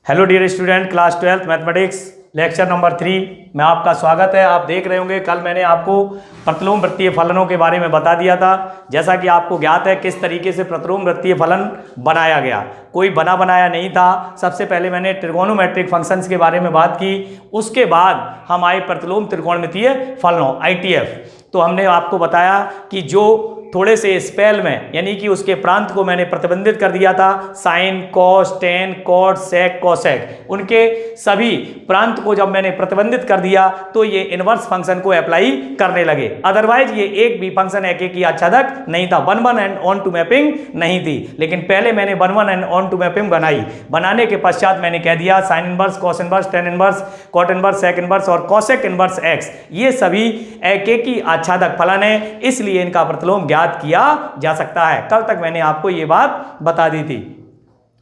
Hello dear student, class 12 mathematics lecture number 3 में आपका स्वागत है। आप देख रहे होंगे कल मैंने आपको प्रतिलोम वृत्तीय फलनों के बारे में बता दिया था। जैसा कि आपको ज्ञात है किस तरीके से प्रतिलोम वृत्तीय फलन बनाया गया, कोई बना बनाया नहीं था। सबसे पहले मैंने ट्रिगोनोमेट्रिक फंक्शंस के बारे में बात की, उसके बाद हम आए प्रतिलोम त्रिकोणमितीय फलनों ITF। तो हमने आपको बताया कि जो थोड़े से स्पेल में यानी कि उसके प्रांत को मैंने प्रतिबंधित कर दिया था, साइन, कॉस, टेन, कॉट, सेक, कोसेक, उनके सभी प्रांत को जब मैंने प्रतिबंधित कर दिया तो ये इनवर्स फंक्शन को अप्लाई करने लगे। अदरवाइज ये एक भी फंक्शन एक की आच्छादक नहीं था, 1-1 एंड ऑन टू मैपिंग नहीं थी। लेकिन पहले मैंने 1-1 एंड ऑन टू मैपिंग बनाई। बनाने के पश्चात मैंने कह दिया sine inverse, cos inverse, tan inverse, cot inverse, sec inverse और कोसेक इनवर्स एक्स ये सभी एक की आच्छादक फलन है, इसलिए इनका प्रतिलोम ज्ञात किया जा सकता है। कल तक मैंने आपको ये बात बता दी थी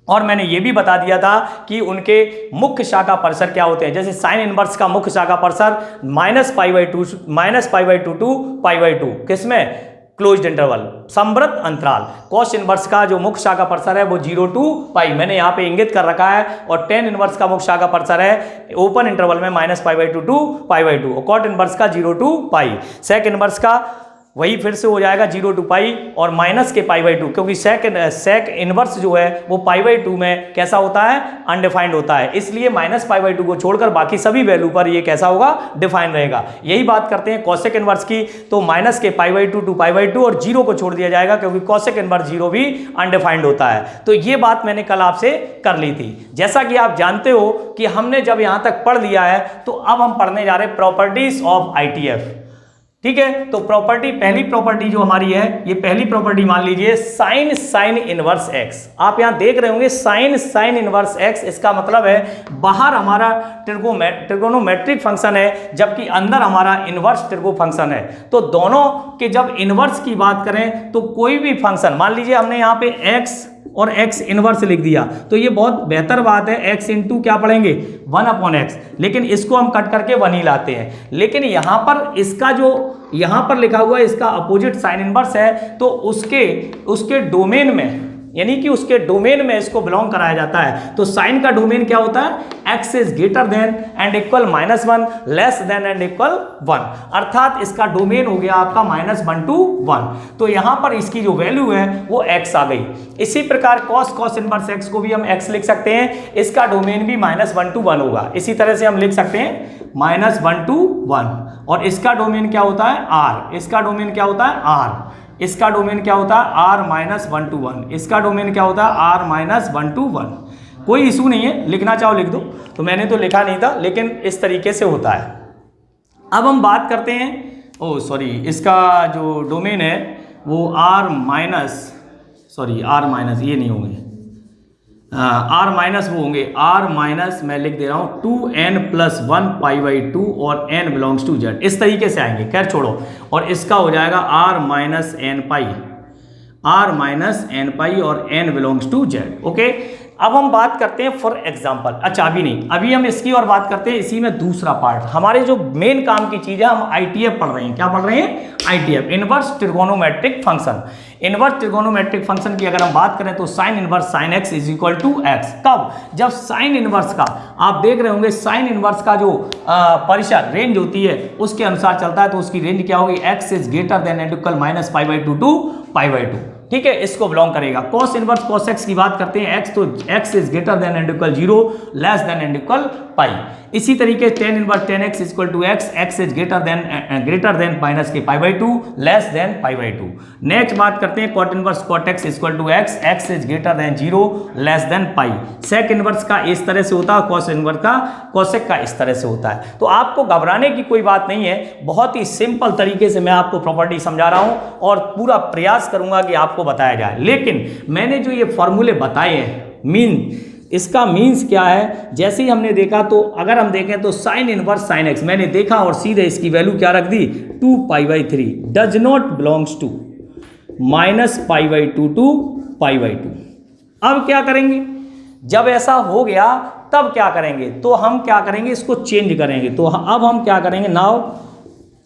और मैंने ये भी बता दिया था कि उनके मुख्य शाखा परिसर क्या होते हैं। जैसे साइन इनवर्स का मुख्य शाखा परिसर -π/2 टू π/2 किसमें, क्लोज्ड इंटरवल, समवर्त अंतराल। कॉस इनवर्स का जो मुख्य शाखा परिसर है वो 0 to π मैंने यहाँ पे इंगित कर रखा है, और टेन इनवर्स का मुख्य शाखा परिसर है ओपन इंटरवल में -π/2 टू π/2, और कॉट इनवर्स का 0 to π। सेक इनवर्स का वही फिर से हो जाएगा 0 to π और माइनस के π/2, क्योंकि सेक इनवर्स जो है वो π/2 में कैसा होता है, अनडिफाइंड होता है, इसलिए -π/2 को छोड़कर बाकी सभी वैल्यू पर ये कैसा होगा, डिफाइन रहेगा। यही बात करते हैं कॉसेक इनवर्स की, तो माइनस के π/2 टू π/2 और 0 को छोड़ दिया जाएगा क्योंकि कॉसेक इनवर्स 0 भी अनडिफाइंड होता है। तो ये बात मैंने कल आपसे कर ली थी। जैसा कि आप जानते हो कि हमने जब यहां तक पढ़ लिया है तो अब हम पढ़ने जा रहे हैं प्रॉपर्टीज ऑफ ITF। ठीक है, तो प्रॉपर्टी, पहली प्रॉपर्टी जो हमारी है, ये पहली प्रॉपर्टी मान लीजिए साइन इनवर्स एक्स। आप यहां देख रहे होंगे साइन इनवर्स एक्स, इसका मतलब है बाहर हमारा ट्रिगोनोमेट्रिक फंक्शन है जबकि अंदर हमारा इनवर्स ट्रिगो फंक्शन है। तो दोनों के जब इनवर्स की बात करें तो कोई भी फंक्शन, मान लीजिए हमने यहाँ पे एक्स और x इनवर्स लिख दिया तो ये बहुत बेहतर बात है, x इंटू क्या पढ़ेंगे 1/x, लेकिन इसको हम कट करके 1 ही लाते हैं। लेकिन यहाँ पर इसका जो यहाँ पर लिखा हुआ है इसका अपोजिट साइन इनवर्स है, तो उसके डोमेन में यानी कि उसके डोमेन में इसको बिलोंग कराया जाता है। तो साइन का डोमेन क्या होता है, x is greater than and equal -1 less than and equal 1, अर्थात इसका डोमेन हो गया आपका -1 to 1। तो यहां पर इसकी जो वैल्यू है वो x आ गई। इसी प्रकार cos इनवर्स x को भी हम x लिख सकते हैं, इसका डोमेन भी -1 to 1 होगा। इसी तरह से हम लिख सकते हैं -1 to 1, और इसका डोमेन क्या होता है r, इसका डोमेन क्या होता है r, इसका डोमेन क्या होता है r-1 to 1, इसका डोमेन क्या होता है r-1 to 1। कोई इशू नहीं है, लिखना चाहो लिख दो, तो मैंने तो लिखा नहीं था लेकिन इस तरीके से होता है। अब हम बात करते हैं, इसका जो डोमेन है वो r- ये नहीं होंगे, r- वो होंगे r- मैं लिख दे रहा हूं 2n+1 π/2 और n बिलोंग्स टू z, इस तरीके से आएंगे, खैर छोड़ो। और इसका हो जाएगा r-n और n belongs to z। Okay, अब हम बात करते हैं फॉर एग्जाम्पल, अच्छा अभी नहीं, अभी हम इसकी और बात करते हैं, इसी में दूसरा पार्ट, हमारे जो मेन काम की चीज है, हम ITF पढ़ रहे हैं। क्या पढ़ रहे हैं, ITF, inverse trigonometric function. Inverse trigonometric function की अगर हम बात करें तो sine inverse sine x is equal to x. कब, जब साइन इनवर्स का, आप देख रहे होंगे साइन इनवर्स का जो परिसर रेंज होती है उसके अनुसार चलता है, तो उसकी रेंज क्या होगी, x is greater than and equal -π/2 to π/2। ठीक है, इसको बिलोंग करेगा। कॉस इनवर्स कॉस एक्स की बात करते हैं, x तो x is greater than and equal 0 less than and equal π। इसी तरीके tan inverse tan x equal to x is greater than minus के π/2 लेस देन π/2। नेक्स्ट बात करते हैं cot inverse cot x equal to x is greater than 0 less than π। Sec inverse का इस तरह से होता है, कॉस इनवर्स का कोसेक का इस तरह से होता है। तो आपको घबराने की कोई बात नहीं है, बहुत ही सिंपल तरीके से मैं आपको प्रॉपर्टी समझा रहा हूं और पूरा प्रयास करूंगा कि आपको बताया जाए। लेकिन मैंने जो ये फॉर्मूले बताए हैं, इसका मीन्स क्या है, जैसे ही हमने देखा तो अगर हम देखें तो साइन इनवर्स साइन एक्स मैंने देखा और सीधे इसकी वैल्यू क्या रख दी, 2π/3 does not belongs to -π/2 to π/2। अब क्या करेंगे, जब ऐसा हो गया तब क्या करेंगे, तो हम क्या करेंगे, इसको चेंज करेंगे। तो अब हम क्या करेंगे, नाउ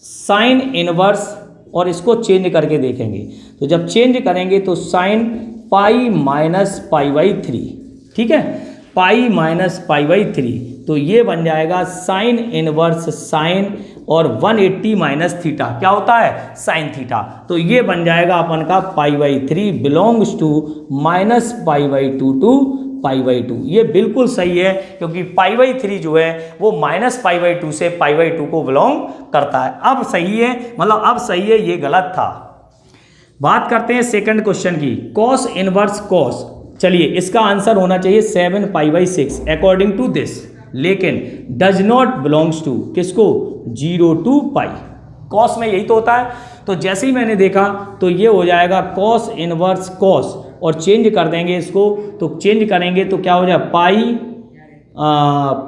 साइन इनवर्स और इसको चेंज करके देखेंगे। तो जब चेंज करेंगे तो साइन π - π/3, ठीक है, पाई माइनस पाई बाई 3, तो ये बन जाएगा साइन इनवर्स साइन और 180 माइनस थीटा क्या होता है साइन थीटा, तो ये बन जाएगा अपन का pi by 3 belongs to minus pi by 2 to pi by 2। ये बिल्कुल सही है क्योंकि पाई बाई 3 जो है वो माइनस पाई बाई 2 से पाई बाई 2 को बिलोंग करता है। अब सही है, मतलब अब सही है, ये गलत था। बात करते हैं सेकंड क्वेश्चन की, कॉस इनवर्स कॉस। चलिए इसका आंसर होना चाहिए 7 pi by 6 according to this, लेकिन डज नॉट बिलोंग्स टू किसको 0 टू पाई। कॉस में यही तो होता है, तो जैसे ही मैंने देखा तो ये हो जाएगा कॉस इनवर्स कॉस, और चेंज कर देंगे इसको, तो चेंज करेंगे तो क्या हो जाएगा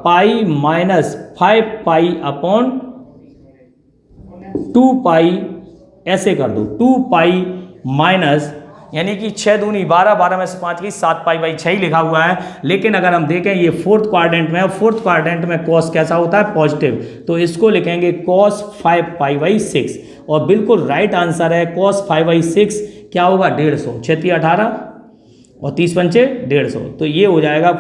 पाई माइनस 5 पाई अपॉन 2 पाई, ऐसे कर दो 2 पाई माइनस, यानी कि 6 दूनी 12, 12 में से 5 की 7 पाई बाई 6 ही लिखा हुआ है। लेकिन अगर हम देखें ये फोर्थ क्वाड्रेंट में है, फोर्थ क्वाड्रेंट में कॉस कैसा होता है पॉजिटिव, तो इसको लिखेंगे कॉस 5 पाई बाई 6, और बिल्कुल राइट आंसर है कॉस 5 बाई 6 क्या होगा 150, 6 18 और 30 पंचे 150, तो ये हो जाएगा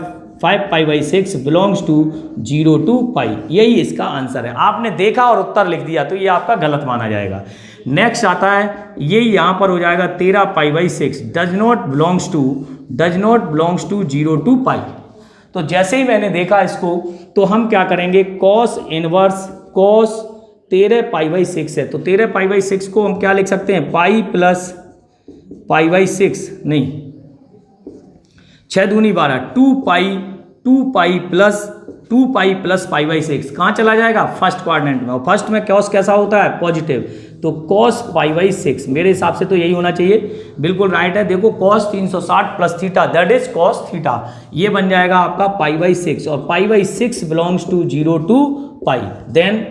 5 pi by 6 belongs to 0 to pi, यही इसका आंसर है। आपने देखा और उत्तर लिख दिया तो ये आपका गलत माना जाएगा। नेक्स्ट आता है ये यहाँ पर हो जाएगा 13 pi by 6 does not belongs to 0 to pi. तो जैसे ही मैंने देखा इसको तो हम क्या करेंगे cos inverse cos 13 pi by 6 है, तो 13 पाई बाई 6 को हम क्या लिख सकते हैं पाई प्लस पाई बाई 6, नहीं 6 दूनी 12, 2 पाई प्लस पाई बाई 6 कहाँ चला जाएगा फर्स्ट क्वाड्रेंट में, और फर्स्ट में कॉस कैसा होता है पॉजिटिव, तो कॉस पाई बाई 6 मेरे हिसाब से तो यही होना चाहिए, बिल्कुल राइट है। देखो cos 360 plus theta that is cos theta, ये बन जाएगा आपका पाई बाई 6, और pi by 6 belongs to 0 to pi, then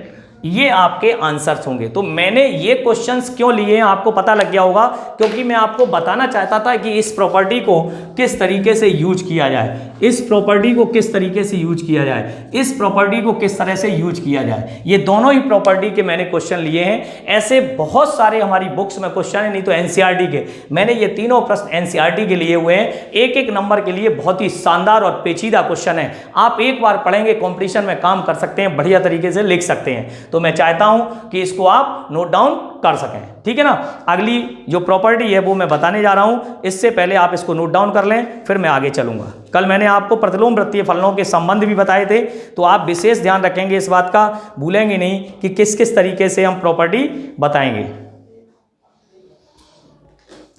ये आपके आंसर्स होंगे। तो मैंने ये क्वेश्चंस क्यों लिए हैं आपको पता लग गया होगा, क्योंकि मैं आपको बताना चाहता था कि इस प्रॉपर्टी को किस तरीके से यूज किया जाए, इस प्रॉपर्टी को किस तरीके से यूज किया जाए, इस प्रॉपर्टी को किस तरह से यूज किया जाए। ये दोनों ही प्रॉपर्टी के मैंने क्वेश्चन लिए हैं। ऐसे बहुत सारे हमारी बुक्स में क्वेश्चन है, नहीं तो एनसीईआरटी के मैंने ये तीनों प्रश्न एनसीईआरटी के लिए हुए हैं। एक एक नंबर के लिए बहुत ही शानदार और पेचीदा क्वेश्चन है। आप एक बार पढ़ेंगे कॉम्पिटिशन में काम कर सकते हैं, बढ़िया तरीके से लिख सकते हैं। तो मैं चाहता हूं कि इसको आप नोट डाउन कर सकें, ठीक है ना। अगली जो प्रॉपर्टी है वो मैं बताने जा रहा हूं, इससे पहले आप इसको नोट डाउन कर लें, फिर मैं आगे चलूंगा। कल मैंने आपको प्रतिलोम वृत्तीय फलनों के संबंध भी बताए थे, तो आप विशेष ध्यान रखेंगे इस बात का, भूलेंगे नहीं कि किस किस तरीके से हम प्रॉपर्टी बताएंगे।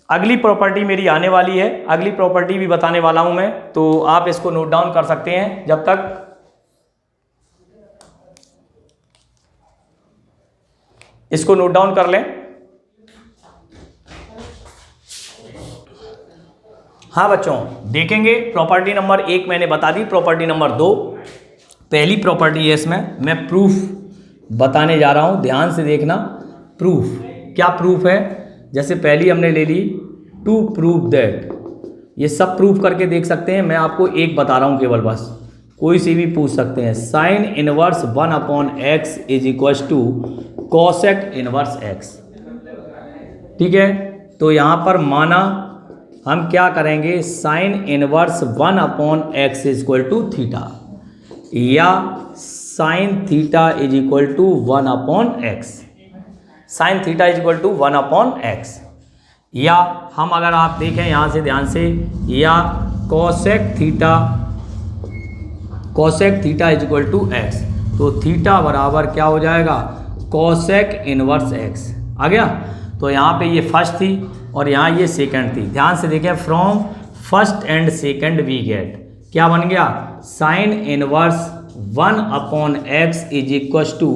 अगली प्रॉपर्टी मेरी आने वाली है, अगली प्रॉपर्टी भी बताने वाला हूं मैं, तो आप इसको नोट डाउन कर सकते हैं जब तक। इसको नोट डाउन कर लें। हाँ बच्चों देखेंगे, प्रॉपर्टी नंबर 1 मैंने बता दी, प्रॉपर्टी नंबर 2 पहली प्रॉपर्टी है, इसमें मैं प्रूफ बताने जा रहा हूं, ध्यान से देखना। प्रूफ क्या प्रूफ है, जैसे पहली हमने ले ली टू प्रूव दैट, ये सब प्रूफ करके देख सकते हैं। मैं आपको एक बता रहा हूं केवल, बस कोई सी भी पूछ सकते हैं। Sine inverse 1/x is equal to cosec inverse x, ठीक है। तो यहां पर माना हम क्या करेंगे, sine inverse 1/x is equal to theta, या sine theta is equal to 1/x, sine theta is equal to 1/x, या हम अगर आप देखें यहां से ध्यान से, या cosec theta is equal to x, तो थीटा बराबर क्या हो जाएगा कॉसेक इनवर्स x आ गया। तो यहाँ पे ये फर्स्ट थी और यहाँ ये सेकंड थी, ध्यान से देखें। From first and second we get क्या बन गया, sine inverse 1/x is equal to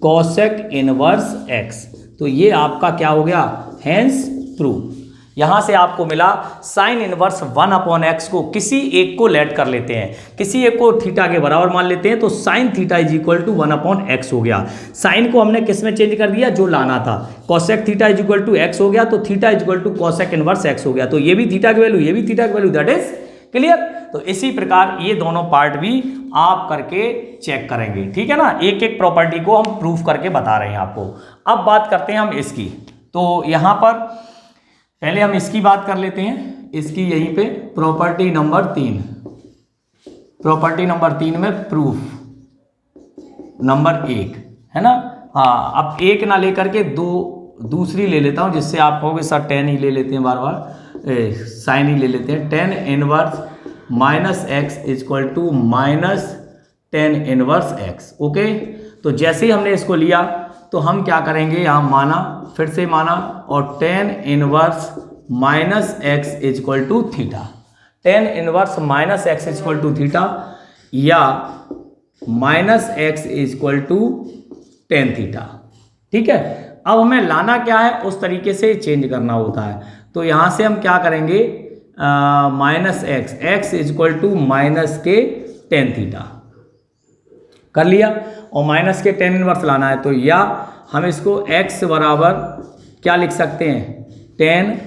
cosec inverse x। तो ये आपका क्या हो गया, हेंस प्रूफ। यहां से आपको मिला साइन इनवर्स 1/x को किसी एक को लेट कर लेते हैं, किसी एक को थीटा के बराबर मान लेते हैं, तो sine theta is equal to 1/x हो गया। साइन को हमने किस में चेंज कर दिया, जो लाना था। Cosec theta is equal to x हो गया, तो theta is equal to cosec inverse x हो गया। तो ये भी थीटा की वैल्यू, ये भी थीटा की वैल्यू, दैट इज क्लियर। तो इसी प्रकार ये दोनों पार्ट भी आप करके चेक करेंगे, ठीक है ना। एक एक प्रॉपर्टी को हम प्रूफ करके बता रहे हैं आपको। अब बात करते हैं हम इसकी, तो यहां पर पहले हम इसकी बात कर लेते हैं, इसकी यहीं पे प्रॉपर्टी नंबर 3। प्रॉपर्टी नंबर 3 में प्रूफ नंबर 1 है ना। हाँ, अब एक ना लेकर के दूसरी ले लेता हूँ, जिससे आप कहोगे सर टेन ही ले लेते हैं, बार बार साइन ही ले लेते हैं। Tan inverse minus x is equal to minus tan inverse x. Okay, तो जैसे ही हमने इसको लिया तो हम क्या करेंगे, यहाँ माना, फिर से माना, और tan inverse minus x is equal to theta. Tan inverse minus x is equal to theta या minus x is equal to tan theta. ठीक है, अब हमें लाना क्या है, उस तरीके से चेंज करना होता है। तो यहाँ से हम क्या करेंगे, minus x, x is equal to minus के टेन थीटा कर लिया, और माइनस के टेन इनवर्स लाना है। तो या हम इसको x बराबर क्या लिख सकते हैं, टेन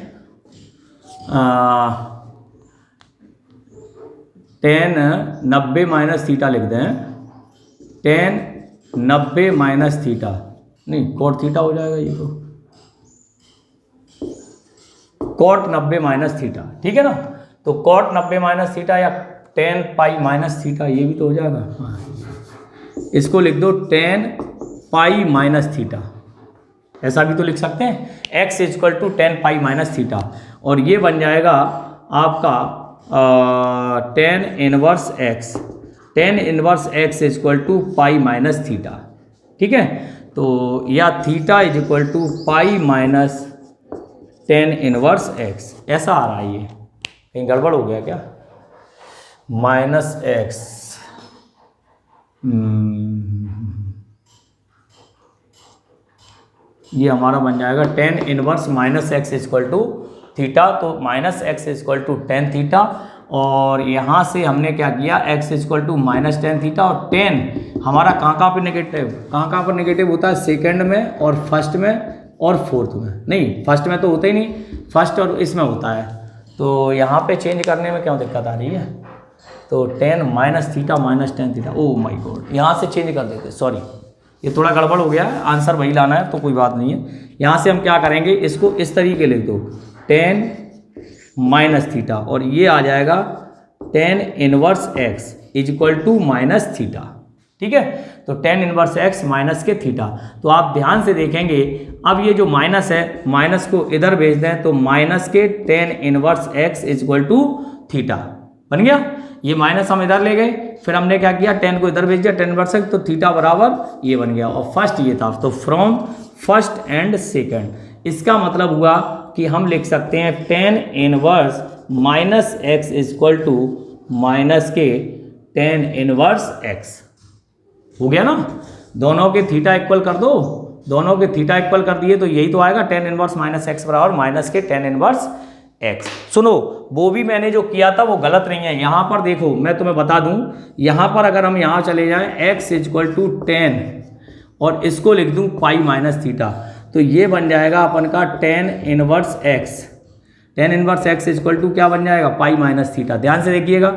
90 माइनस थीटा लिख दें, टेन 90 माइनस थीटा, नहीं कॉट थीटा हो जाएगा, ये तो कॉट 90 माइनस थीटा। ठीक है ना, तो कॉट 90 माइनस थीटा या टेन पाई माइनस थीटा, ये भी तो हो जाएगा। इसको लिख दो टेन पाई माइनस थीटा, ऐसा भी तो लिख सकते हैं, x is equal to tan pi minus theta, और ये बन जाएगा आपका tan inverse x, tan inverse x is equal to pi minus theta. ठीक है, तो या theta is equal to pi minus tan inverse x, ऐसा आ रहा है। ये कहीं गड़बड़ हो गया क्या, माइनस एक्स, ये हमारा बन जाएगा tan inverse minus x is equal to theta, तो minus x is equal to tan theta, और यहाँ से हमने क्या किया, x is equal to minus tan theta, और टेन हमारा कहाँ पर नेगेटिव, कहाँ पर नेगेटिव होता है, सेकंड में और फर्स्ट में और फोर्थ में, नहीं फर्स्ट में तो होता ही नहीं, फर्स्ट और इसमें होता है। तो यहाँ पे चेंज करने में क्यों दिक्कत आ रही है, तो ten minus theta minus tan theta, oh my God, यहाँ से चेंज कर देते, सॉरी ये थोड़ा गड़बड़ हो गया है, आंसर वही लाना है तो कोई बात नहीं है। यहाँ से हम क्या करेंगे, इसको इस तरीके लिख दो, टेन माइनस थीटा, और ये आ जाएगा tan inverse x is equal to minus theta. ठीक है, तो टेन इनवर्स एक्स माइनस के थीटा। तो आप ध्यान से देखेंगे, अब ये जो माइनस है, माइनस को इधर भेज दें तो माइनस के tan inverse x is equal to theta बन गया। ये माइनस हम इधर ले गए, फिर हमने क्या किया, टेन को इधर भेज दिया, टेन इनवर्स एक्स, तो थीटा बराबर ये बन गया, और फर्स्ट ये था, तो फ्रॉम फर्स्ट एंड सेकेंड, इसका मतलब हुआ कि हम लिख सकते हैं tan inverse minus x is equal to minus के टेन इनवर्स एक्स। हो गया ना, दोनों के थीटा इक्वल कर दो, दोनों के थीटा इक्वल कर दिए तो यही तो आएगा, टेन इनवर्स माइनस एक्स बराबर माइनस के टेन इनवर्स एक्स। सुनो, वो भी मैंने जो किया था वो गलत नहीं है। यहाँ पर देखो, मैं तुम्हें बता दूं, यहाँ पर अगर हम यहाँ चले जाएं, x is equal to tan, और इसको लिख दूं पाई माइनस थीटा, तो ये बन जाएगा अपन का tan inverse x, tan inverse x is equal to क्या बन जाएगा, पाई माइनस थीटा। ध्यान से देखिएगा,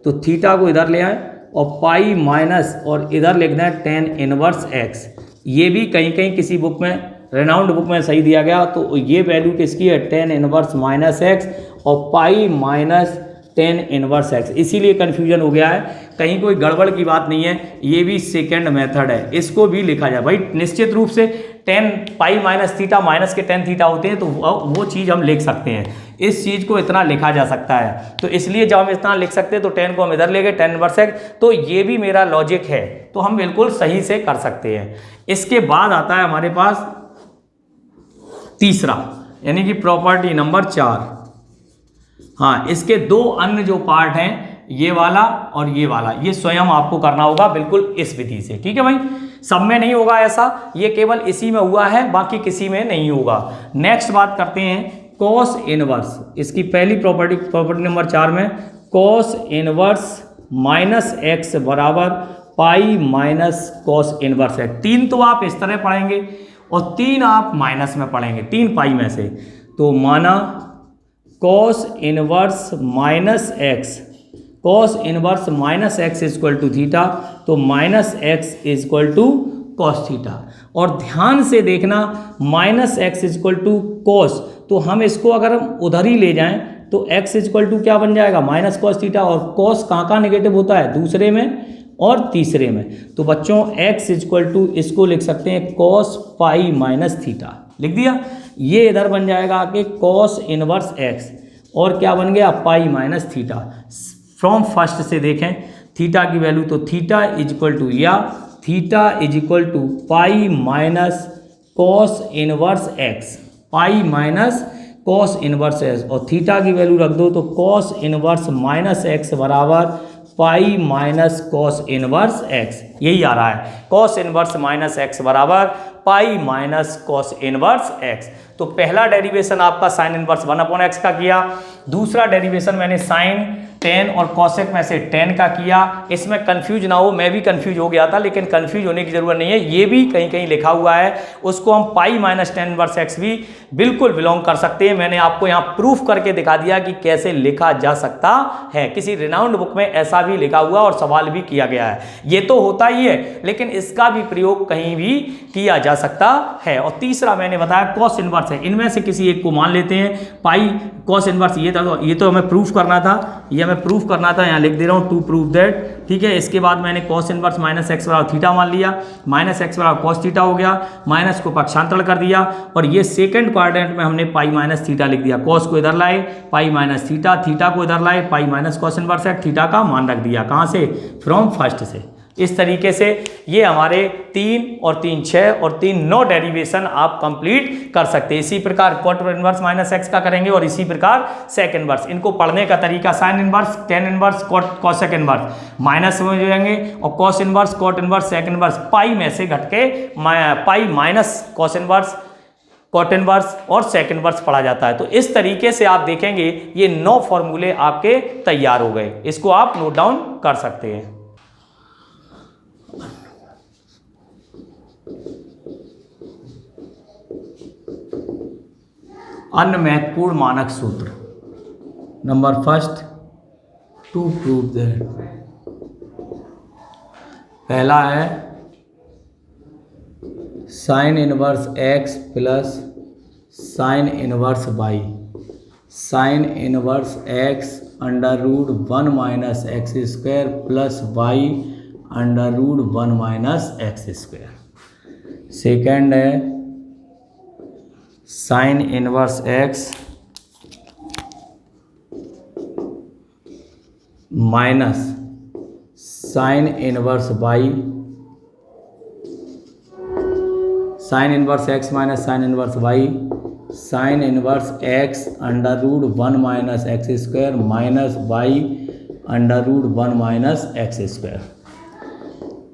तो थीटा को इधर ले आए और पाई माइनस, और इधर लिख दें टेन इनवर्स एक्स। ये भी कहीं कहीं किसी बुक में, रेनाउंड बुक में सही दिया गया, तो ये वैल्यू किसकी है, टेन इनवर्स माइनस एक्स और पाई माइनस टेन इनवर्स एक्स, इसीलिए कन्फ्यूजन हो गया है, कहीं कोई गड़बड़ की बात नहीं है। ये भी सेकेंड मेथड है, इसको भी लिखा जाए भाई, निश्चित रूप से ten pi minus theta minus के टेन थीटा होते हैं, तो वो चीज़ हम लिख सकते हैं, इस चीज़ को इतना लिखा जा सकता है। तो इसलिए जब हम इतना लिख सकते हैं तो टेन को हम इधर ले गए, टेन इनवर्स एक्स, तो ये भी मेरा लॉजिक है, तो हम बिल्कुल सही से कर सकते हैं। इसके बाद आता है हमारे पास तीसरा, यानी कि प्रॉपर्टी नंबर 4। हाँ, इसके दो अन्य जो पार्ट हैं, ये वाला और ये वाला, ये स्वयं आपको करना होगा बिल्कुल इस विधि से। ठीक है भाई, सब में नहीं होगा ऐसा, ये केवल इसी में हुआ है, बाकी किसी में नहीं होगा। नेक्स्ट बात करते हैं कॉस इनवर्स। इसकी पहली प्रॉपर्टी नंबर 4 में कॉस इनवर्स माइनस एक्स बराबर पाई माइनस कॉस इनवर्स है। 3 तो आप इस तरह पढ़ेंगे और 3 आप माइनस में पढ़ेंगे, 3 पाई में से। तो माना cos inverse minus x, cos inverse minus x is equal to theta, तो minus x is equal to cos theta. और ध्यान से देखना, minus x is equal to cos, तो हम इसको अगर हम उधर ही ले जाएं, तो x इक्वल टू क्या बन जाएगा, माइनस कॉस थीटा। और कॉस कहाँ नेगेटिव होता है, दूसरे में और तीसरे में। तो बच्चों x इक्वल टू इसको लिख सकते हैं कॉस पाई माइनस थीटा, लिख दिया। ये इधर बन जाएगा आके कॉस इनवर्स x, और क्या बन गया, pi minus theta. From first से देखें थीटा की वैल्यू, तो थीटा इज इक्वल टू, या theta is equal to pi minus cos inverse x, pi minus cos inverse x, और थीटा की वैल्यू रख दो तो कॉस इनवर्स माइनस x बराबर pi minus cos inverse x, यही आ रहा है। कॉस इनवर्स माइनस x बराबर pi minus cos inverse x। तो पहला डेरिवेशन आपका साइन इनवर्स 1/x का किया, दूसरा डेरिवेशन मैंने साइन टेन और कॉसेक में से टेन का किया। इसमें कंफ्यूज ना हो, मैं भी कंफ्यूज हो गया था, लेकिन कंफ्यूज होने की जरूरत नहीं है, ये भी कहीं कहीं लिखा हुआ है, उसको हम पाई माइनस टेन इनवर्स एक्स भी बिल्कुल बिलोंग कर सकते हैं। मैंने आपको यहाँ प्रूफ करके दिखा दिया कि कैसे लिखा जा सकता है, किसी रिनाउंड बुक में ऐसा भी लिखा हुआ और सवाल भी किया गया है। ये तो होता ही है, लेकिन इसका भी प्रयोग कहीं भी किया जा सकता है। और तीसरा मैंने बताया कॉस इनवर्स है, इनमें से किसी एक को मान लेते हैं पाई कॉस इनवर्स। ये तो हमें प्रूफ करना था, ये हमें प्रूफ करना था, यहाँ लिख दे रहा हूँ टू प्रूव दैट, ठीक है। इसके बाद मैंने कॉस इनवर्स माइनस एक्स बराबर थीटा मान लिया, माइनस एक्स बराबर कॉस थीटा हो गया, माइनस को पक्षांतरण कर दिया, और ये सेकंड क्वाड्रेंट में हमने पाई माइनस थीटा लिख दिया। कॉस को इधर लाए, पाई माइनस थीटा, थीटा को इधर लाए, पाई minus cos inverse x, theta का मान रख दिया। कहाँ से, फ्रॉम फर्स्ट से। इस तरीके से ये हमारे 3 और 3 6 और 3 9 डेरिवेशन आप कंप्लीट कर सकते हैं। इसी प्रकार कॉट इनवर्स माइनस एक्स का करेंगे, और इसी प्रकार सेक इनवर्स। इनको पढ़ने का तरीका sine inverse, tan inverse, cosec inverse minus में हो जाएंगे, और cos inverse, cot inverse, sec inverse pi में से घट के pi minus cos inverse, cot inverse और सेक इनवर्स पढ़ा जाता है। तो इस तरीके से आप देखेंगे ये 9 फॉर्मूले आपके तैयार हो गए। इसको आप नोट डाउन कर सकते हैं। अन्य महत्वपूर्ण मानक सूत्र, number first, to prove that. पहला है sine inverse x plus sine inverse y, sine inverse x under root 1 minus x square plus y under root 1 minus x square. Second है sine inverse x minus sine inverse y, sine inverse x minus sine inverse y, sine inverse x under root 1 minus x square minus y under root 1 minus x square.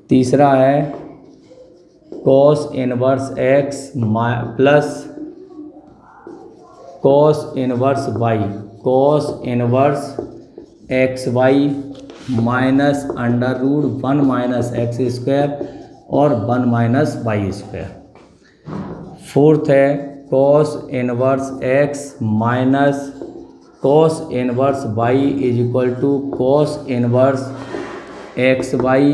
तीसरा है cos inverse x plus cos inverse y, cos inverse x y minus under root 1 minus x square और 1 minus y square. Fourth है cos inverse x minus cos inverse y is equal to cos inverse x y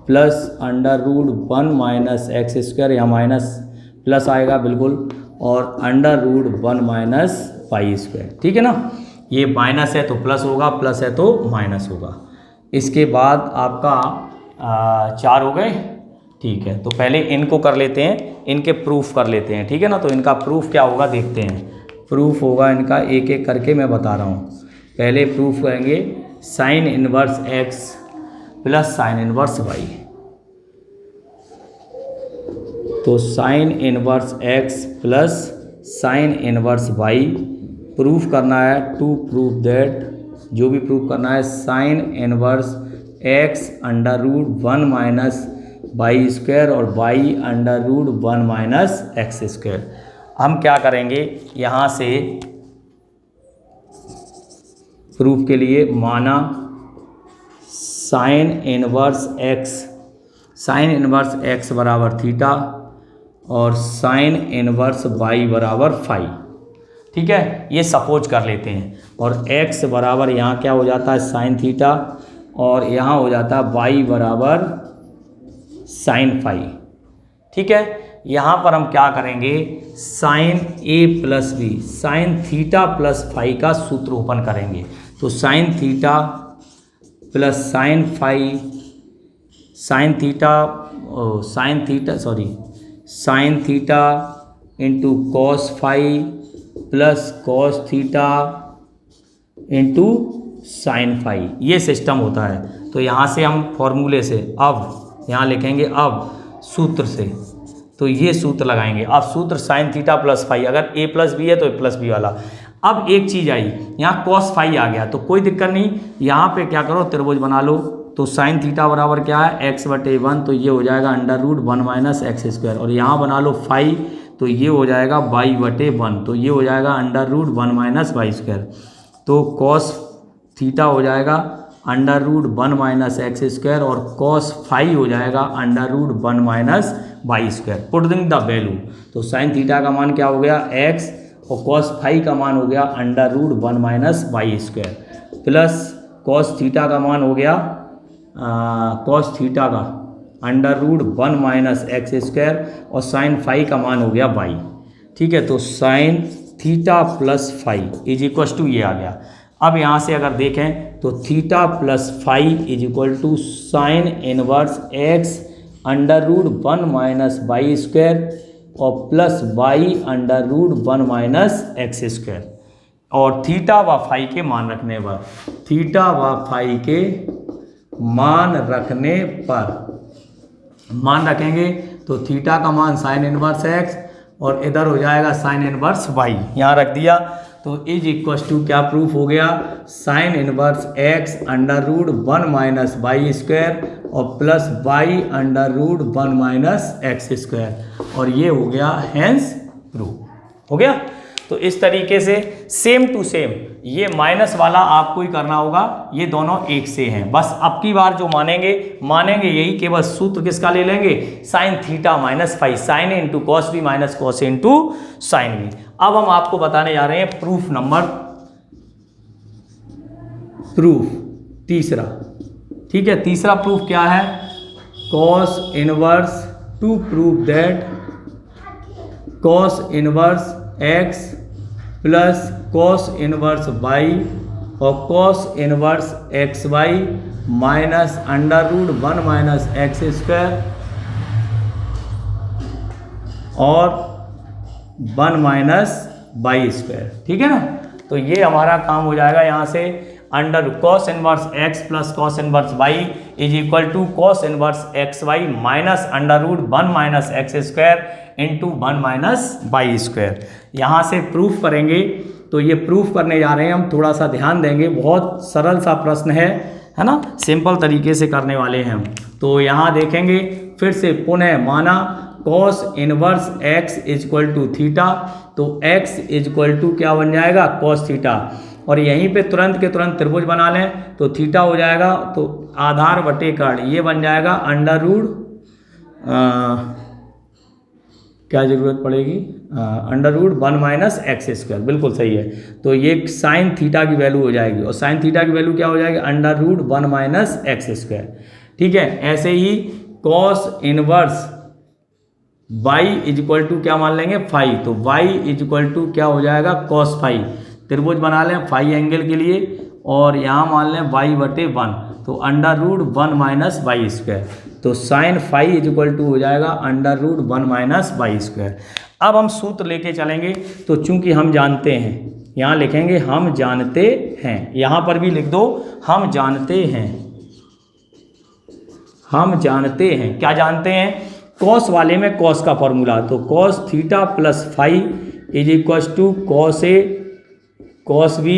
plus under root 1 minus x square, या minus plus आएगा बिल्कुल, और under root 1 minus y square. ठीक है ना, ये minus है तो प्लस होगा, प्लस है तो माइनस होगा। इसके बाद आपका 4 हो गए। ठीक है, तो पहले इनको कर लेते हैं, इनके प्रूफ कर लेते हैं। ठीक है ना, तो इनका प्रूफ क्या होगा देखते हैं। प्रूफ होगा इनका एक एक करके मैं बता रहा हूँ। पहले प्रूफ करेंगे sine inverse x plus sine inverse y. तो sine inverse x plus sine inverse y proof करना है। टू प्रूफ दैट, जो भी प्रूफ करना है, sine inverse x under root 1 minus y square और y under root 1 minus x square. हम क्या करेंगे, यहाँ से प्रूफ के लिए माना sine inverse x, sine inverse x बराबर थीटा और साइन इनवर्स वाई बराबर फाई। ठीक है, ये सपोज कर लेते हैं। और x बराबर यहाँ क्या हो जाता है साइन थीटा, और यहाँ हो जाता है y बराबर साइन फाई। ठीक है, यहाँ पर हम क्या करेंगे, sine A plus B, sine theta plus phi का सूत्र ओपन करेंगे। तो sine theta plus sine phi, sine theta into cos phi plus cos theta into sine phi, ये सिस्टम होता है। तो यहाँ से हम फॉर्मूले से अब यहाँ लिखेंगे, अब सूत्र से तो ये सूत्र लगाएंगे। अब सूत्र साइन थीटा प्लस फाई, अगर ए प्लस बी है तो ए प्लस बी वाला। अब एक चीज़ आई, यहाँ कॉस फाई आ गया तो कोई दिक्कत नहीं, यहाँ पे क्या करो, त्रिभुज बना लो। तो साइन थीटा बराबर क्या है, x/1, तो ये हो जाएगा √1 माइनस एक्स स्क्वायर, और यहाँ बना लो फाई, तो ये हो जाएगा y/1, तो ये हो जाएगा √1 माइनस वाई स्क्वायर। तो कॉस थीटा हो जाएगा √1 माइनस एक्स स्क्वायर, और कॉस फाई हो जाएगा √1 minus y square. Putting the value, तो साइन थीटा का मान क्या हो गया x, और कॉस फाई का मान हो गया √1 minus y square, plus cos theta का मान हो गया कॉस थीटा का √1 माइनस एक्स स्क्वायर, और साइन फाई का मान हो गया y। ठीक है, तो sine theta plus phi is equal to ये आ गया। अब यहाँ से अगर देखें तो theta plus phi is equal to sine inverse x √1 minus y square और plus y √1 minus x square, और थीटा व फाई के मान रखने पर, थीटा व फाई के मान रखने पर, मान रखेंगे तो थीटा का मान साइन इनवर्स x और इधर हो जाएगा साइन इनवर्स y, यहाँ रख दिया। तो इज इक्वल टू क्या प्रूफ हो गया, sine inverse x √1 minus y square और plus y √1 minus x square, और ये हो गया हेंस प्रूफ हो गया। तो इस तरीके से सेम टू सेम ये माइनस वाला आपको ही करना होगा, ये दोनों एक से हैं। बस अब की बार जो मानेंगे यही, केवल सूत्र किसका ले लेंगे, sine theta minus phi, sine A into cos B minus cos A into sine B. अब हम आपको बताने जा रहे हैं प्रूफ तीसरा। ठीक है, तीसरा प्रूफ क्या है, cos inverse, to prove that cos inverse x plus cos inverse y और cos inverse xy minus √1 minus x square और 1 माइनस वाई स्क्वायर। ठीक है ना, तो ये हमारा काम हो जाएगा। यहाँ से under cos inverse x plus cos inverse y is equal to cos inverse xy minus √1 minus x square into 1 minus y square. यहाँ से प्रूफ करेंगे, तो ये प्रूफ करने जा रहे हैं हम, थोड़ा सा ध्यान देंगे, बहुत सरल सा प्रश्न है ना, सिंपल तरीके से करने वाले हैं हम। तो यहाँ देखेंगे फिर से पुनः माना cos inverse x is equal to theta, तो x इज इक्वल टू क्या बन जाएगा, कॉस थीटा, और यहीं पे तुरंत के तुरंत त्रिभुज बना लें, तो थीटा हो जाएगा, तो आधार बटे कर्ण, ये बन जाएगा क्या जरूरत पड़ेगी, √1 माइनस एक्स स्क्वायर, बिल्कुल सही है। तो ये साइन थीटा की वैल्यू हो जाएगी, और साइन थीटा की वैल्यू क्या हो जाएगी, √1 माइनस एक्स स्क्वायर। ठीक है, ऐसे ही cos inverse y is equal to क्या मान लेंगे, फाई, तो y इज इक्वल टू क्या हो जाएगा, कॉस फाई, त्रिभुज बना लें फाई एंगल के लिए, और यहाँ मान लें y/1, तो √1 माइनस वाई स्क्वायर, तो sine phi is equal to हो जाएगा √1 माइनस वाई स्क्वायर। अब हम सूत्र लेके चलेंगे, तो चूंकि हम जानते हैं, यहाँ लिखेंगे हम जानते हैं, यहाँ पर भी लिख दो हम जानते हैं, हम जानते हैं, क्या जानते हैं, कॉस वाले में कॉस का फॉर्मूला, तो cos theta plus phi is equal to cos A cos B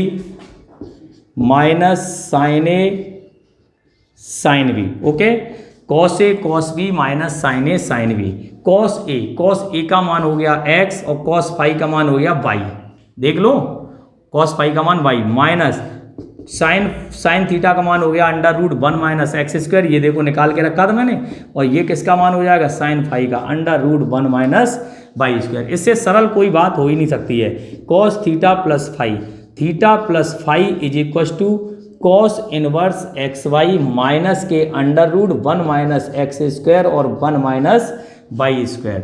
minus sine A sine B. Okay, cos A cos B minus sine A sine B. Cos A का मान हो गया x और cos phi का मान हो गया y, देख लो, कॉस फाई का मान y माइनस साइन थीटा का मान हो गया √1 माइनस एक्स स्क्वायर, ये देखो निकाल के रखा था मैंने, और ये किसका मान हो जाएगा, साइन फाई का √1 माइनस वाई स्क्वायर। इससे सरल कोई बात हो ही नहीं सकती है। Cos theta plus phi is equal to cos inverse xy minus के √1 माइनस एक्स स्क्वायर और 1 माइनस वाई स्क्वायर।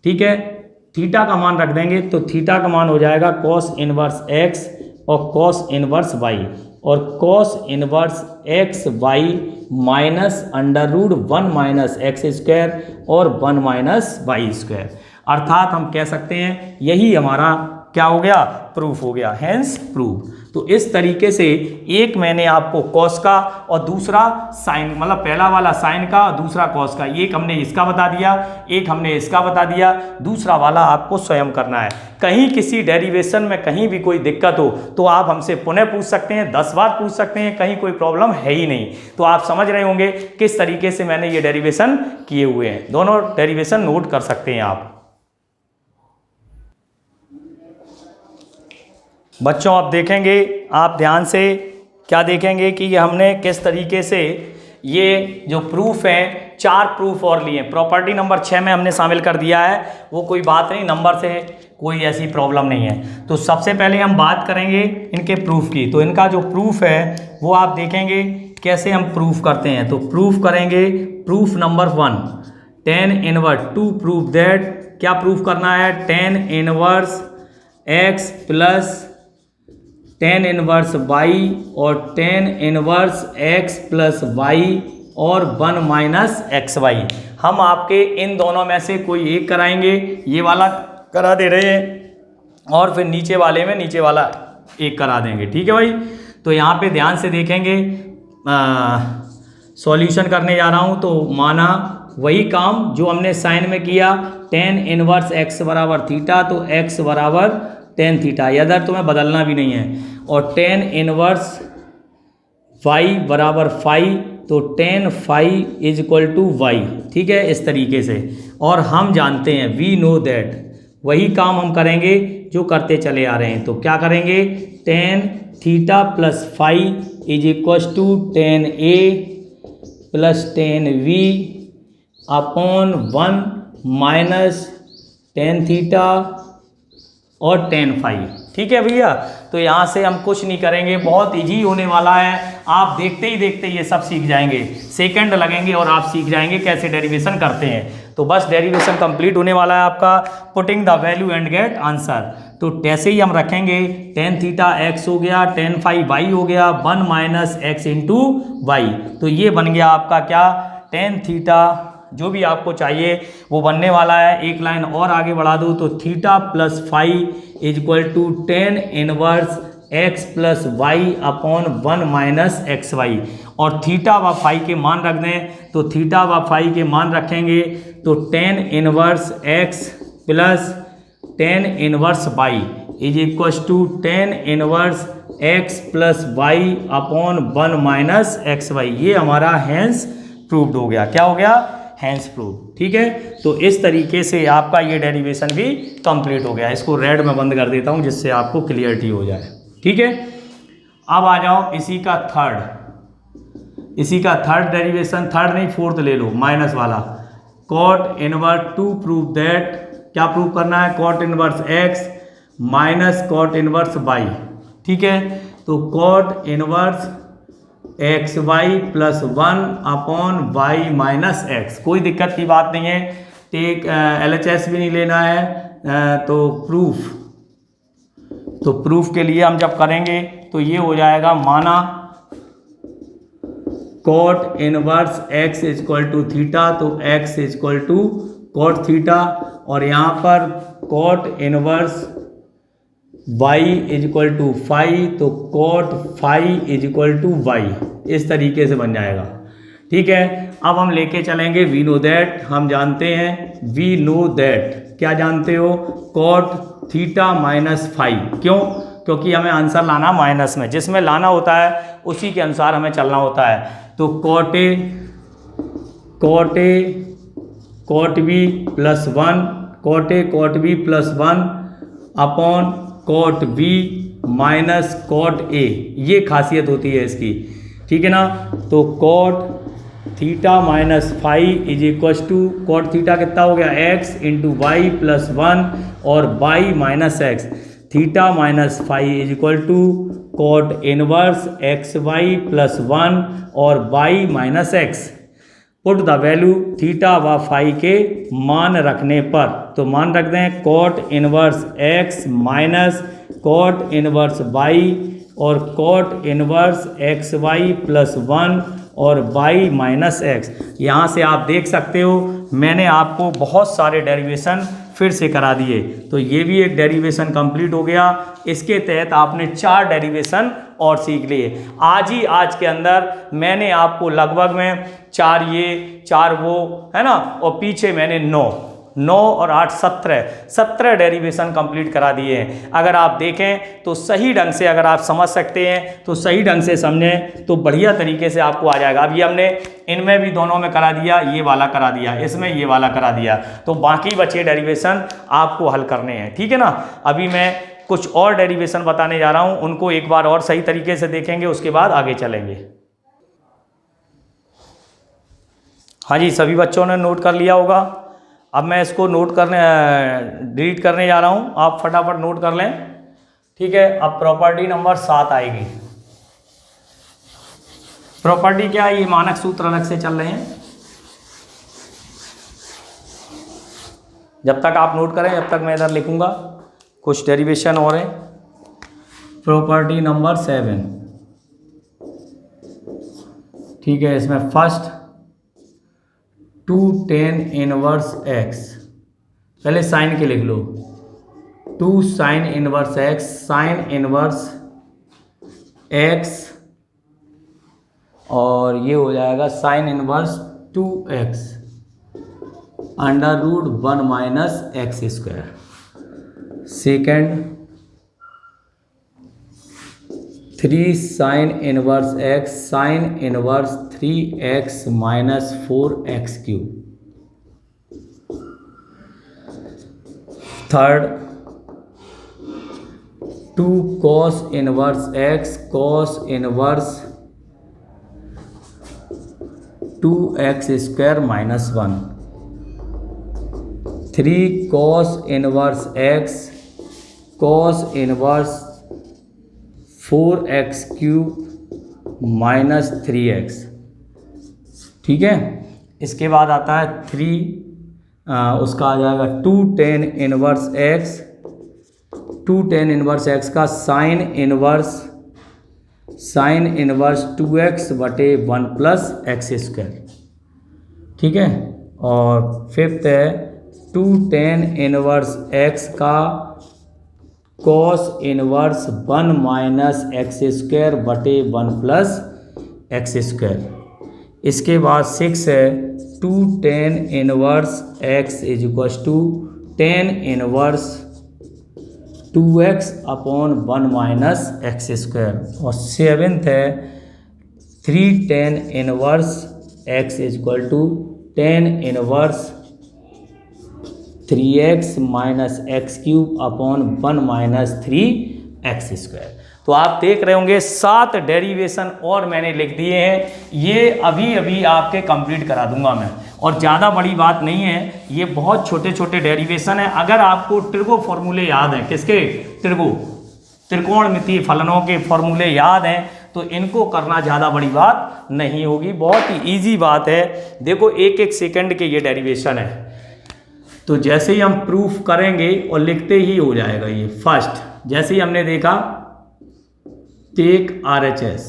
ठीक है, थीटा का मान रख देंगे तो थीटा का मान हो जाएगा कॉस इनवर्स एक्स और कॉस इनवर्स वाई, और cos inverse x y minus under root 1 minus x square और 1 माइनस वाई स्क्वायर। अर्थात हम कह सकते हैं यही हमारा क्या हो गया, प्रूफ हो गया, हैंस प्रूफ। तो इस तरीके से एक मैंने आपको कॉस का और दूसरा साइन, मतलब पहला वाला साइन का और दूसरा कॉस का, एक हमने इसका बता दिया, एक हमने इसका बता दिया, दूसरा वाला आपको स्वयं करना है। कहीं किसी डेरिवेशन में कहीं भी कोई दिक्कत हो तो आप हमसे पुनः पूछ सकते हैं, 10 बार पूछ सकते हैं, कहीं कोई प्रॉब्लम है ही नहीं। तो आप समझ रहे होंगे किस तरीके से मैंने ये डेरिवेशन किए हुए हैं। दोनों डेरिवेशन नोट कर सकते हैं आप। बच्चों आप देखेंगे, आप ध्यान से क्या देखेंगे कि हमने किस तरीके से ये जो प्रूफ है, 4 प्रूफ और लिए। प्रॉपर्टी नंबर 6 में हमने शामिल कर दिया है, वो कोई बात नहीं, नंबर से कोई ऐसी प्रॉब्लम नहीं है। तो सबसे पहले हम बात करेंगे इनके प्रूफ की। तो इनका जो प्रूफ है वो आप देखेंगे कैसे हम प्रूफ करते हैं। तो प्रूफ करेंगे, proof number 1 tan inverse two proof that, क्या प्रूफ करना है, tan inverse x plus tan inverse y और tan inverse x plus y और 1 माइनस एक्स वाई। हम आपके इन दोनों में से कोई एक कराएंगे, ये वाला करा दे रहे हैं और फिर नीचे वाले में नीचे वाला एक करा देंगे, ठीक है भाई। तो यहाँ पे ध्यान से देखेंगे, सॉल्यूशन करने जा रहा हूँ। तो माना वही काम जो हमने साइन में किया, tan इनवर्स x बराबर थीटा, तो x बराबर tan थीटा, इधर तुम्हें बदलना भी नहीं है, और tan इनवर्स y बराबर फाई, तो tan phi is equal to y, ठीक है, इस तरीके से। और हम जानते हैं, वी नो दैट, वही काम हम करेंगे जो करते चले आ रहे हैं। तो क्या करेंगे, tan theta plus phi is equal to tan a plus tan v upon 1 minus tan theta और tan फाई, ठीक है भैया। तो यहाँ से हम कुछ नहीं करेंगे, बहुत इजी होने वाला है, आप देखते ही देखते ये सब सीख जाएंगे, सेकंड लगेंगे और आप सीख जाएंगे कैसे डेरिवेशन करते हैं। तो बस डेरिवेशन कंप्लीट होने वाला है आपका, putting the value and get answer. तो ऐसे ही हम रखेंगे, tan थीटा x हो गया, tan फाई y हो गया, 1 माइनस एक्स इंटू वाई। तो ये बन गया आपका क्या, tan थीटा, जो भी आपको चाहिए वो बनने वाला है। एक लाइन और आगे बढ़ा दो, तो theta plus phi is equal to tan inverse x plus y upon 1 minus x y. और थीटा व फाई के मान रख दें, तो थीटा व फाई के मान रखेंगे, तो tan inverse x plus tan inverse y is equal to tan inverse x plus y upon 1 minus x y. ये हमारा हैंस प्रूव्ड हो गया। क्या हो गया, हैंस प्रूफ, ठीक है। तो इस तरीके से आपका ये डेरिवेशन भी कंप्लीट हो गया। इसको रेड में बंद कर देता हूँ जिससे आपको क्लियरिटी हो जाए, ठीक है। अब आ जाओ इसी का थर्ड डेरिवेशन, थर्ड नहीं फोर्थ ले लो, माइनस वाला, cot inverse to prove that, क्या प्रूव करना है, cot inverse x minus cot inverse y, ठीक है। तो cot inverse x y plus 1 upon y minus x, कोई दिक्कत की बात नहीं है, टेक LHS भी नहीं लेना है। तो प्रूफ के लिए हम जब करेंगे तो ये हो जाएगा, माना cot inverse x is equal to theta, तो x is equal to cot theta, और यहाँ पर cot inverse y is equal to phi, तो cot phi is equal to y, इस तरीके से बन जाएगा, ठीक है। अब हम लेके चलेंगे वी नो दैट, हम जानते हैं, वी नो दैट, क्या जानते हो, कॉट थीटा माइनस फाई। क्यों, क्योंकि हमें आंसर लाना माइनस में, जिसमें लाना होता है उसी के अनुसार हमें चलना होता है। तो cot B plus 1, cot B plus 1 upon cot B minus cot A, ये खासियत होती है इसकी, ठीक है ना। तो cot theta minus phi is equal to, cot theta कितना हो गया, x इंटू वाई प्लस 1 और y minus x, theta minus phi is equal to cot inverse x y plus 1 और y minus x. Put the value theta व phi के मान रखने पर, तो मान रख दें cot inverse x minus cot inverse y और cot inverse x y plus 1 और वाई माइनस एक्स। यहाँ से आप देख सकते हो मैंने आपको बहुत सारे डेरिवेशन फिर से करा दिए, तो ये भी एक डेरिवेशन कंप्लीट हो गया। इसके तहत आपने 4 डेरिवेशन और सीख लिए। आज के अंदर मैंने आपको लगभग में 4 ये 4 वो है ना, और पीछे मैंने 9 और 8 17 डेरिवेशन कंप्लीट करा दिए हैं। अगर आप देखें तो सही ढंग से अगर आप समझ सकते हैं तो सही ढंग से समझें तो बढ़िया तरीके से आपको आ जाएगा। अभी हमने इनमें भी दोनों में करा दिया, ये वाला करा दिया, इसमें ये वाला करा दिया, तो बाकी बचे डेरिवेशन आपको हल करने हैं, ठीक है ना। अभी मैं कुछ और डेरिवेशन बताने जा रहा हूँ, उनको एक बार और सही तरीके से देखेंगे, उसके बाद आगे चलेंगे। हाँ जी, सभी बच्चों ने नोट कर लिया होगा। अब मैं इसको डिलीट करने जा रहा हूँ, आप फटाफट नोट कर लें, ठीक है। अब प्रॉपर्टी नंबर 7 आएगी। प्रॉपर्टी क्या है, ये मानक सूत्र अलग से चल रहे हैं। जब तक आप नोट करें जब तक मैं इधर लिखूंगा, कुछ डेरिवेशन और हैं। प्रॉपर्टी नंबर 7, ठीक है। इसमें फर्स्ट 2 tan इनवर्स x, पहले साइन के लिख लो, 2 sin inverse x, sine inverse x, और ये हो जाएगा sine inverse 2x under root 1 minus x square. Second 3 sine inverse x, sine inverse 3x minus 4x cube. Third 2 cos inverse x, cos inverse 2x square minus 1। 3 cos inverse x, cos inverse 4x cube minus 3x, ठीक है। इसके बाद आता है 3 उसका आ जाएगा 2 tan inverse x, 2 tan inverse x का sine inverse 2x बटे 1 प्लस एक्स स्क्वायर, ठीक है। और फिफ्थ है 2 tan इनवर्स x का cos inverse 1 minus x square बटे 1 प्लस एक्स स्क्वायर। इसके बाद 6 है 2 tan inverse x is equals to tan inverse 2x upon 1 minus x square. और 7th है 3 tan inverse x is equal to tan inverse 3x minus x cube upon 1 minus 3x square. तो आप देख रहे होंगे 7 डेरिवेशन और मैंने लिख दिए हैं, ये अभी अभी आपके कंप्लीट करा दूंगा मैं, और ज़्यादा बड़ी बात नहीं है, ये बहुत छोटे छोटे डेरिवेशन है। अगर आपको ट्रिगो फॉर्मूले याद हैं, किसके, त्रिकोणमितीय फलनों के फॉर्मूले याद हैं, तो इनको करना ज़्यादा बड़ी बात नहीं होगी, बहुत ही ईजी बात है। देखो 1-1 सेकंड के ये डेरिवेशन है, तो जैसे ही हम प्रूफ करेंगे और लिखते ही हो जाएगा ये। फर्स्ट जैसे ही हमने देखा टेक RHS,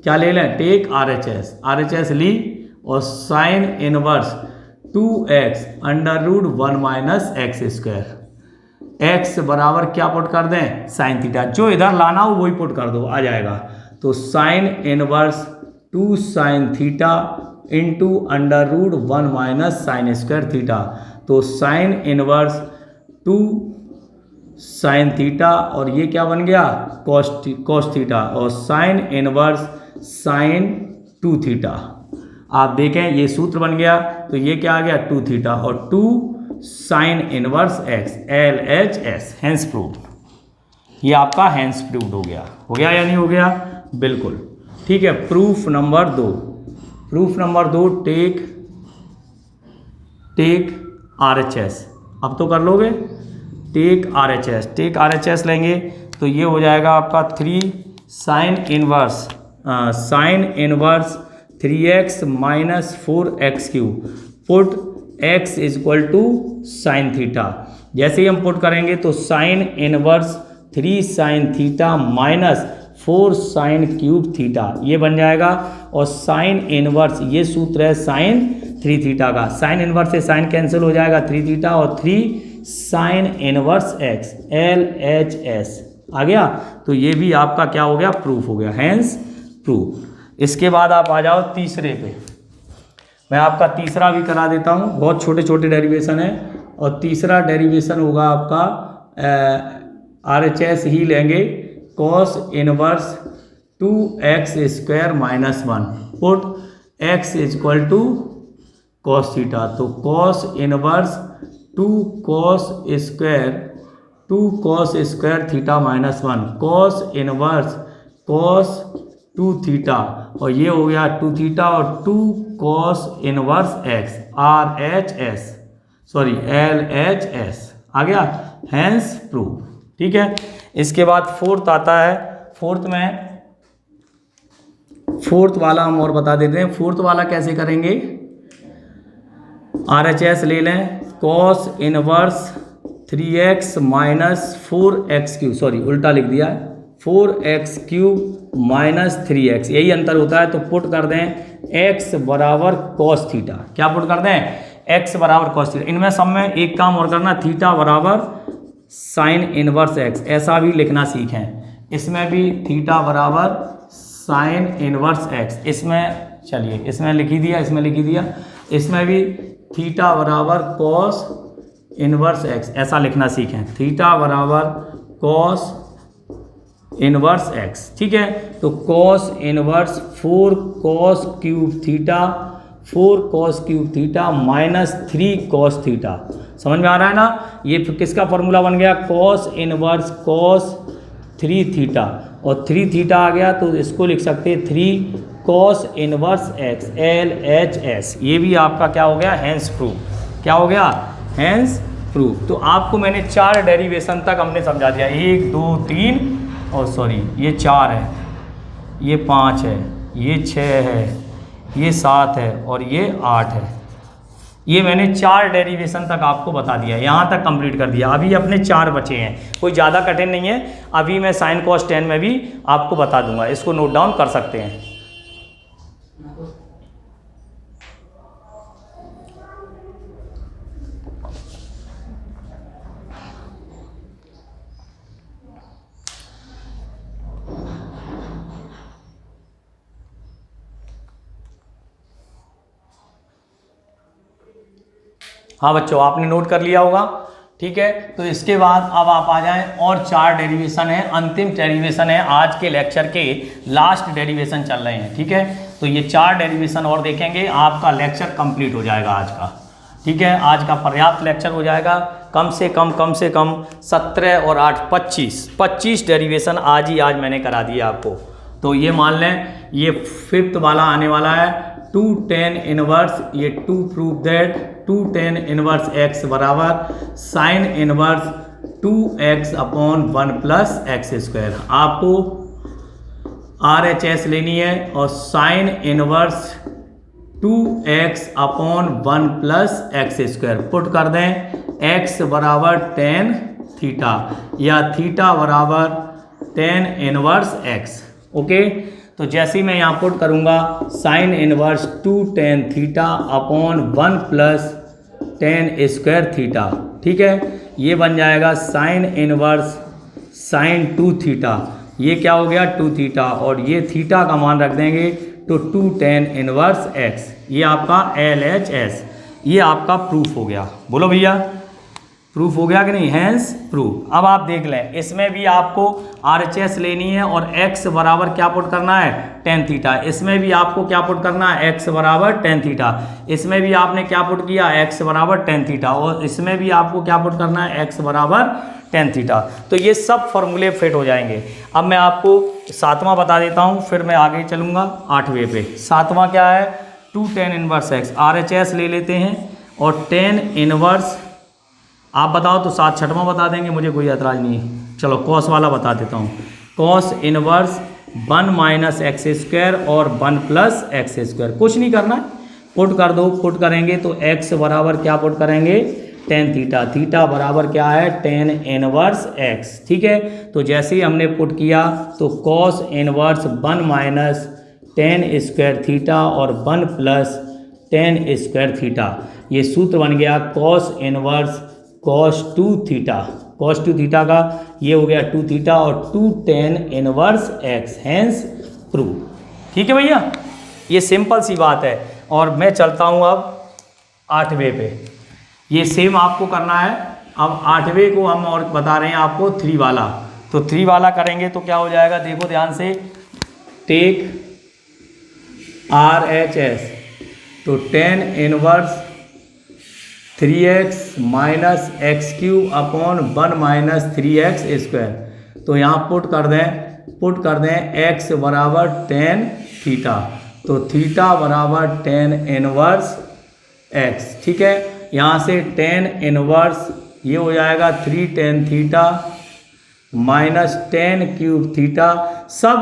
क्या ले लें, टेक RHS ली, और sine inverse 2x under root 1 minus x square, x बराबर क्या पुट कर दें, साइन थीटा, जो इधर लाना हो वही पुट कर दो, आ जाएगा। तो sine inverse 2 sine theta into under root 1 minus sine square theta, तो साइन इनवर्स 2 साइन थीटा, और ये क्या बन गया, कॉस थीटा, और साइन इनवर्स साइन 2 थीटा। आप देखें ये सूत्र बन गया, तो ये क्या आ गया 2 थीटा, और 2 sine inverse x, LHS, hence proved. ये आपका हैंस प्रूव्ड हो गया या नहीं हो गया, बिल्कुल ठीक है। प्रूफ नंबर 2, टेक RHS, अब तो कर लोगे, टेक RHS लेंगे, तो ये हो जाएगा आपका 3 sine inverse 3x minus 4x cube, put x is equal to sine theta. जैसे ही हम पुट करेंगे तो sine inverse 3 sine theta minus 4 sine cube theta ये बन जाएगा। और साइन इनवर्स ये सूत्र है साइन 3 थीटा का, साइन इनवर्स से साइन कैंसिल हो जाएगा 3 थीटा और 3 साइन इनवर्स x LHS आ गया। तो ये भी आपका क्या हो गया, प्रूफ हो गया, हैंस प्रूफ। इसके बाद आप आ जाओ तीसरे पे, मैं आपका तीसरा भी करा देता हूँ, बहुत छोटे छोटे डेरिवेशन है। और तीसरा डेरिवेशन होगा आपका RHS ही लेंगे, cos inverse 2x square minus 1, put x is equal to cos theta. तो cos inverse 2 cos square theta minus 1, cos inverse cos 2 theta, और ये हो गया 2 थीटा और 2 कॉस इनवर्स x LHS आ गया, हैंस प्रूफ। ठीक है, इसके बाद फोर्थ आता है। फोर्थ वाला हम और बता देते हैं। फोर्थ वाला कैसे करेंगे, RHS ले लें, cos inverse 3x minus 4x cube, sorry उल्टा लिख दिया, 4x क्यूब माइनस 3x, यही अंतर होता है। तो पुट कर दें x बराबर कॉस थीटा, क्या पुट कर दें, x बराबर कॉस थीटा। इनमें सब में एक काम और करना, थीटा बराबर साइन इनवर्स x, ऐसा भी लिखना सीखें। इसमें भी थीटा बराबर साइन इनवर्स x, इसमें चलिए इसमें लिख ही दिया, इसमें लिख ही दिया। इसमें भी थीटा बराबर कॉस इनवर्स x, ऐसा लिखना सीखें, थीटा बराबर कॉस इनवर्स x। ठीक है, तो cos inverse 4 cos cube theta minus 3 cos theta, समझ में आ रहा है ना। ये किसका फॉर्मूला बन गया, कॉस इनवर्स कॉस 3 थीटा, और 3 थीटा आ गया तो इसको लिख सकते हैं 3 कॉस इनवर्स x LHS। ये भी आपका क्या हो गया, हैंस प्रूफ। क्या हो गया, हैंस प्रूफ। तो आपको मैंने 4 डेरिवेशन तक हमने समझा दिया, 1 2 3 और सॉरी ये 4 है, ये 5 है, ये 6 है, ये 7 है और ये 8 है। ये मैंने 4 डेरिवेशन तक आपको बता दिया, यहाँ तक कंप्लीट कर दिया। अभी अपने 4 बचे हैं, कोई ज़्यादा कठिन नहीं है। अभी मैं साइन कॉस 10 में भी आपको बता दूंगा, इसको नोट डाउन कर सकते हैं। हाँ बच्चों, आपने नोट कर लिया होगा। ठीक है, तो इसके बाद अब आप आ जाएं, और 4 डेरिवेशन है, अंतिम डेरिवेशन है, आज के लेक्चर के लास्ट डेरिवेशन चल रहे हैं। ठीक है, तो ये 4 डेरिवेशन और देखेंगे, आपका लेक्चर कंप्लीट हो जाएगा आज का। ठीक है, आज का पर्याप्त लेक्चर हो जाएगा। कम से कम 17 और 8 25 डेरिवेशन आज मैंने करा दिया आपको। तो ये मान लें, ये 5th वाला आने वाला है, 2 tan इनवर्स, ये 2 prove that 2 tan inverse x बराबर sign inverse 2x upon 1 plus x square. आपको RHS लेनी है और sine inverse 2x upon 1 plus x square put कर दें, x बराबर tan थीटा या थीटा बराबर tan इनवर्स x। ओके, तो जैसे ही मैं यहाँ पुट करूँगा sign inverse 2 tan theta upon 1 plus tan square theta. ठीक है, ये बन जाएगा साइन इनवर्स साइन 2 थीटा, ये क्या हो गया 2 थीटा, और ये थीटा का मान रख देंगे तो 2 tan इनवर्स x। ये आपका LHS, ये आपका प्रूफ हो गया। बोलो भैया, प्रूफ हो गया कि नहीं, हैंस प्रूफ। अब आप देख लें, इसमें भी आपको RHS लेनी है और x बराबर क्या पुट करना है tan थीटा। इसमें भी आपको क्या पुट करना है, x बराबर tan थीटा। इसमें भी आपने क्या पुट किया, x बराबर tan थीटा, और इसमें भी आपको क्या पुट करना है, x बराबर tan थीटा। तो ये सब फॉर्मूले फिट हो जाएंगे। अब मैं आपको 7वां बता देता हूँ, फिर मैं आगे चलूँगा 8वें पे। 7वां क्या है, 2 tan इनवर्स x। RHS ले लेते हैं और tan इनवर्स आप बताओ तो 7 छठवां बता देंगे, मुझे कोई एतराज़ नहीं है। चलो कॉस वाला बता देता हूँ, cos inverse 1 minus x square और 1 प्लस एक्स स्क्वायर। कुछ नहीं करना है, पुट कर दो। पुट करेंगे तो x बराबर क्या पुट करेंगे, टेन थीटा। थीटा बराबर क्या है, टेन इनवर्स x। ठीक है, तो जैसे ही हमने पुट किया तो cos inverse 1 minus ten square theta और 1 प्लस टेन स्क्वायर थीटा, ये सूत्र बन गया cos inverse cos 2 theta. Cos 2 theta का ये हो गया 2 थीटा और 2 tan inverse x, hence prove. ठीक है भैया, ये सिंपल सी बात है। और मैं चलता हूँ अब 8वें पे। ये सेम आपको करना है। अब 8वें को हम और बता रहे हैं आपको 3 वाला। तो 3 वाला करेंगे तो क्या हो जाएगा, देखो ध्यान से, टेक RHS, तो tan inverse 3x minus x cube upon 1 minus 3x square. तो यहाँ पुट कर दें x बराबर टेन थीटा, तो थीटा बराबर टेन इनवर्स x। ठीक है, यहाँ से टेन इनवर्स ये हो जाएगा 3 tan theta minus ten cube theta. सब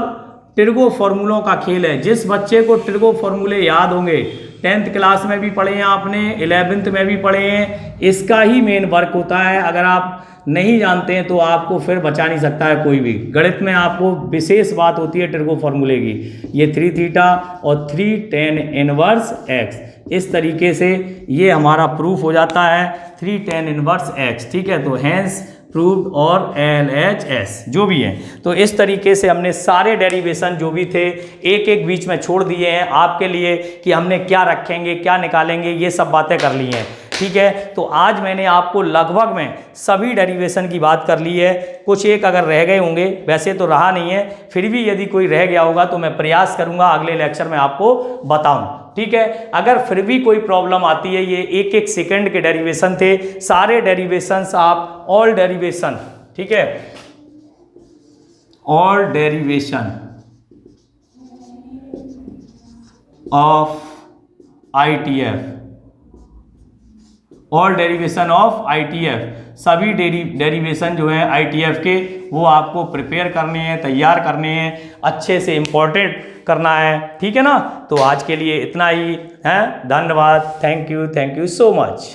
ट्रिगो फॉर्मूलों का खेल है। जिस बच्चे को ट्रिगो फॉर्मूले याद होंगे, 10th क्लास में भी पढ़े हैं आपने, 11th में भी पढ़े हैं, इसका ही मेन वर्क होता है। अगर आप नहीं जानते हैं तो आपको फिर बचा नहीं सकता है कोई भी। गणित में आपको विशेष बात होती है ट्रिगो फॉर्मूले की। ये 3 थीटा और 3 टेन इनवर्स एक्स, इस तरीके से ये हमारा प्रूफ हो जाता है 3 टेन इनवर्स एक्स। ठीक है, तो हैंस प्रूव्ड और LHS जो भी है। तो इस तरीके से हमने सारे डेरिवेशन जो भी थे एक एक बीच में छोड़ दिए हैं आपके लिए कि हमने क्या रखेंगे क्या निकालेंगे, ये सब बातें कर ली हैं। ठीक है, तो आज मैंने आपको लगभग में सभी डेरिवेशन की बात कर ली है। कुछ एक अगर रह गए होंगे, वैसे तो रहा नहीं है, फिर भी यदि कोई रह गया होगा तो मैं प्रयास करूंगा अगले लेक्चर में आपको बताऊं। ठीक है, अगर फिर भी कोई प्रॉब्लम आती है, ये एक एक सेकंड के डेरिवेशन थे, सारे डेरिवेशंस आप ऑल डेरिवेशन, ठीक है, all derivation of ITF, all derivation of ITF, सभी डेरिवेशन जो है ITF के वो आपको प्रिपेयर करने हैं, तैयार करने हैं, अच्छे से इम्पोर्टेंट करना है। ठीक है ना, तो आज के लिए इतना ही है। धन्यवाद, थैंक यू सो मच।